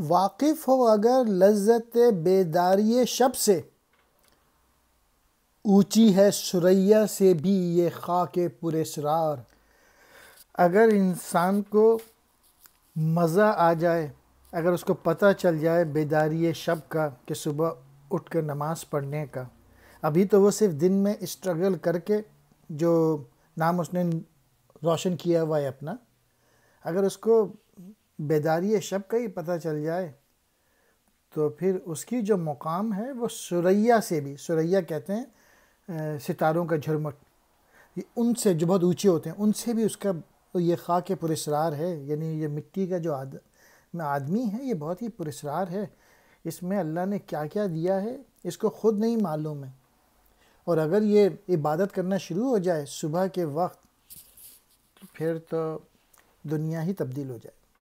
واقف ہو اگر لذت بیداری شب سے، اونچی ہے ثريا سے بھی یہ خاک پر اسرار۔ اگر انسان کو مزہ آ جائے، اگر اس کو پتہ چل جائے بیداری شب کا کہ صبح اٹھ کر نماز پڑھنے کا، ابھی تو وہ صرف دن میں اسٹرگل کر کے جو نام اس نے روشن کیا ہوا ہے اپنا، اگر اس کو بیداری شب کا ہی پتہ چل جائے تو پھر اس کی جو مقام ہے وہ ثريا سے بھی، ثريا کہتے ہیں ستاروں کا جھرمٹ، ان سے جو بہت اونچے ہوتے ہیں ان سے بھی اس کا یہ خاک پر اسرار ہے، یعنی یہ مٹی کا جو آدمی ہے یہ بہت ہی پر اسرار ہے، اس میں اللہ نے کیا کیا دیا ہے اس کو خود نہیں معلوم ہے، اور اگر یہ عبادت کرنا شروع ہو جائے صبح کے وقت پھر تو دنیا ہی تبدیل ہو جائے۔